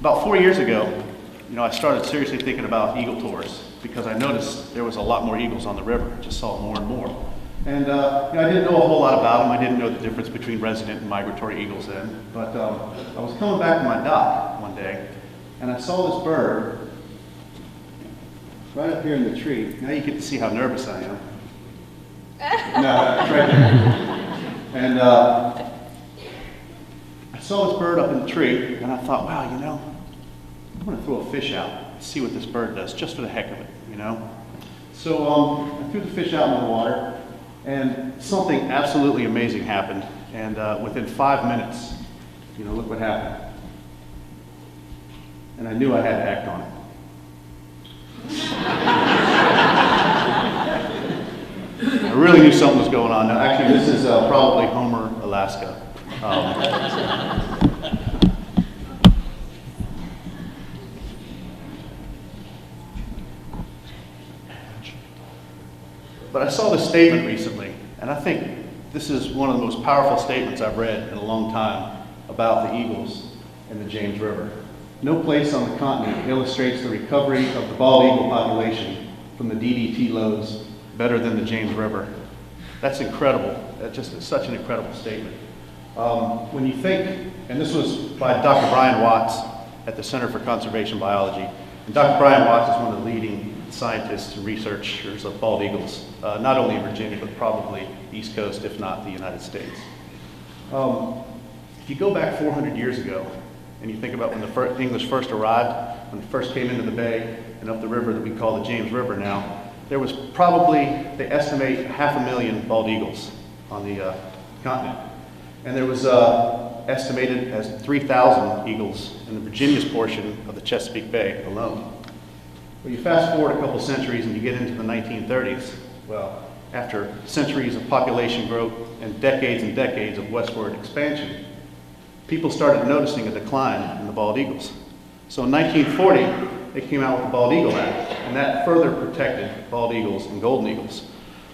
About 4 years ago, I started seriously thinking about eagle tours because I noticed there was a lot more eagles on the river. I just saw more and more. And I didn't know a whole lot about them. I didn't know the difference between resident and migratory eagles then. But I was coming back to my dock one day, and I saw this bird right up here in the tree. Now you get to see how nervous I am. No, it's right there. And I saw this bird up in the tree, and I thought, wow, I'm going to throw a fish out and see what this bird does, just for the heck of it, So I threw the fish out into the water, and something absolutely amazing happened. And within 5 minutes, look what happened. And I knew I had to act on it. I really knew something was going on. Now, actually, this is probably Homer, Alaska. But I saw this statement recently, and I think this is one of the most powerful statements I've read in a long time about the eagles in the James River. No place on the continent illustrates the recovery of the bald eagle population from the DDT loads better than the James River. That's incredible. That's just such an incredible statement. When you think, and this was by Dr. Brian Watts at the Center for Conservation Biology, and Dr. Brian Watts is one of the leading scientists and researchers of bald eagles, not only in Virginia, but probably East Coast, if not the United States. If you go back 400 years ago, and you think about when the English first arrived, when they first came into the bay and up the river that we call the James River now, there was probably, they estimate, 500,000 bald eagles on the continent. And there was estimated as 3,000 eagles in the Virginia's portion of the Chesapeake Bay alone. Well, you fast forward a couple centuries and you get into the 1930s. Well, after centuries of population growth and decades of westward expansion, people started noticing a decline in the bald eagles. So in 1940, they came out with the Bald Eagle Act, and that further protected bald eagles and golden eagles.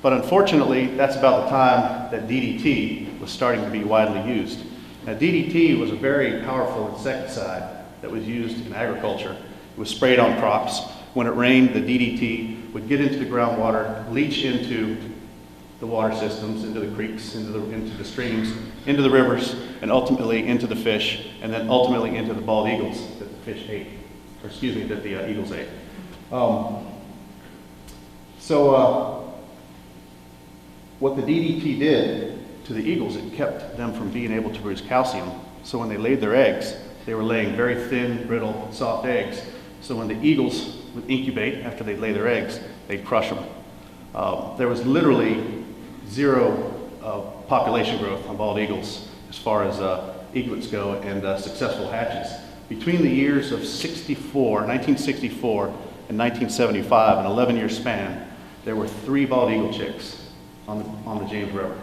But unfortunately, that's about the time that DDT was starting to be widely used. Now, DDT was a very powerful insecticide that was used in agriculture. It was sprayed on crops. When it rained, the DDT would get into the groundwater, leach into the water systems, into the creeks, into the streams, into the rivers, and ultimately into the fish, and then ultimately into the bald eagles that the fish ate, or excuse me, that the eagles ate. What the DDT did to the eagles, it kept them from being able to produce calcium. So when they laid their eggs, they were laying very thin, brittle, soft eggs. So when the eagles would incubate after they lay their eggs, they'd crush them. There was literally zero population growth on bald eagles as far as eaglets go and successful hatches. Between the years of 1964 and 1975, an 11-year span, there were 3 bald eagle chicks on the James River.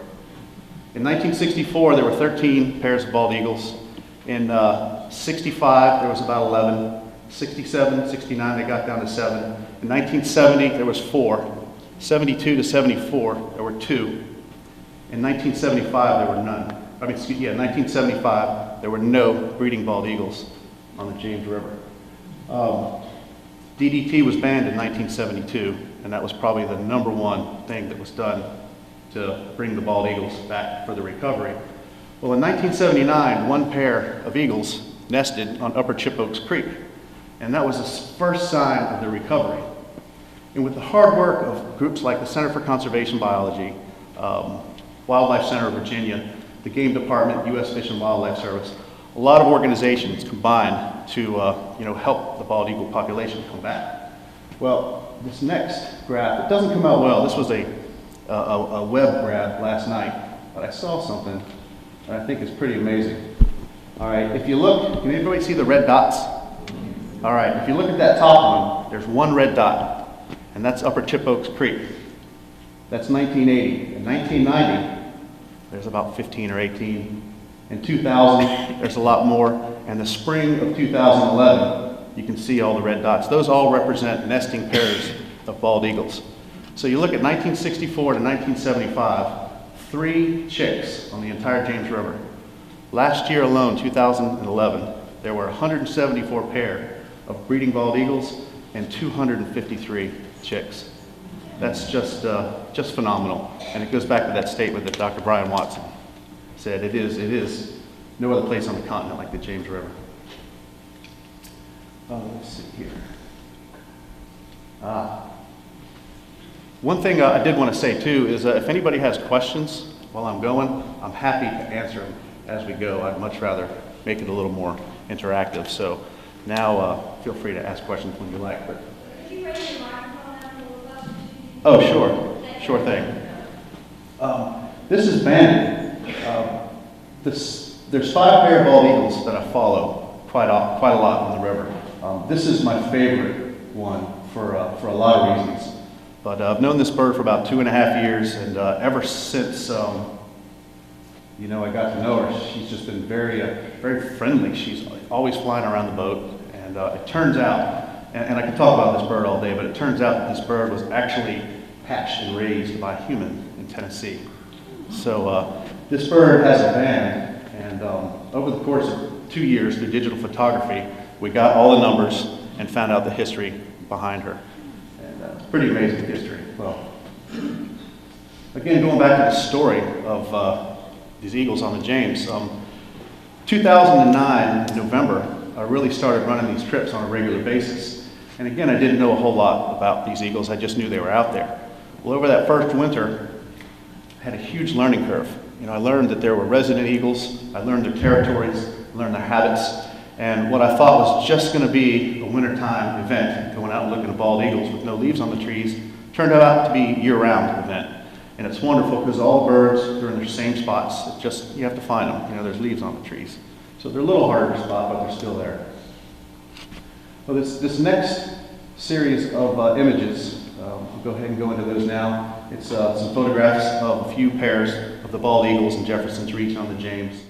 In 1964, there were 13 pairs of bald eagles. In 65, there was about 11. 67, 69, they got down to 7. In 1970, there was 4. 72 to 74, there were 2. In 1975, there were none. 1975, there were no breeding bald eagles on the James River. DDT was banned in 1972, and that was probably the #1 thing that was done to bring the bald eagles back for the recovery. Well, in 1979, 1 pair of eagles nested on Upper Chipoaks Creek, and that was the first sign of the recovery. And with the hard work of groups like the Center for Conservation Biology, Wildlife Center of Virginia, the Game Department, U.S. Fish and Wildlife Service, a lot of organizations combined to help the bald eagle population come back. Well, this next graph, it doesn't come out well. This was a web graph last night, but I saw something that I think is pretty amazing. All right, if you look, can anybody see the red dots? All right, if you look at that top one, there's 1 red dot, and that's Upper Chipoaks Creek. That's 1980. In 1990, there's about 15 or 18. In 2000, there's a lot more. And the spring of 2011, you can see all the red dots. Those all represent nesting pairs of bald eagles. So you look at 1964 to 1975, 3 chicks on the entire James River. Last year alone, 2011, there were 174 pair of breeding bald eagles and 253 chicks. That's just phenomenal. And it goes back to that statement that Dr. Brian Watson said, it is no other place on the continent like the James River. Let's see here. One thing I did want to say too is if anybody has questions while I'm going, I'm happy to answer them as we go. I'd much rather make it a little more interactive. So now feel free to ask questions when you like. But could you raise your microphone up a little bit? oh, sure thing. This is Bandit. There's 5 pair of bald eagles that I follow quite a lot on the river. This is my favorite one for a lot of reasons. But I've known this bird for about 2.5 years, and ever since you know, I got to know her, she's just been very friendly. She's always flying around the boat, and it turns out, and I could talk about this bird all day, but it turns out that this bird was actually hatched and raised by a human in Tennessee. So this bird has a band, and over the course of 2 years through digital photography, we got all the numbers and found out the history behind her. And it's pretty amazing history. Well, again, going back to the story of these eagles on the James, 2009, in November, I really started running these trips on a regular basis. And again, I didn't know a whole lot about these eagles. I just knew they were out there. Well, over that first winter, I had a huge learning curve. You know, I learned that there were resident eagles. I learned their territories, learned their habits. And what I thought was just going to be a wintertime event, going out and looking at bald eagles with no leaves on the trees, turned out to be a year-round event. And it's wonderful because all birds, they're in their same spots. It's just, you have to find them. You know, there's leaves on the trees. So they're a little harder to spot, but they're still there. Well, this next series of images, I'll go ahead and go into those now. It's some photographs of a few pairs of the bald eagles in Jefferson's Reach on the James.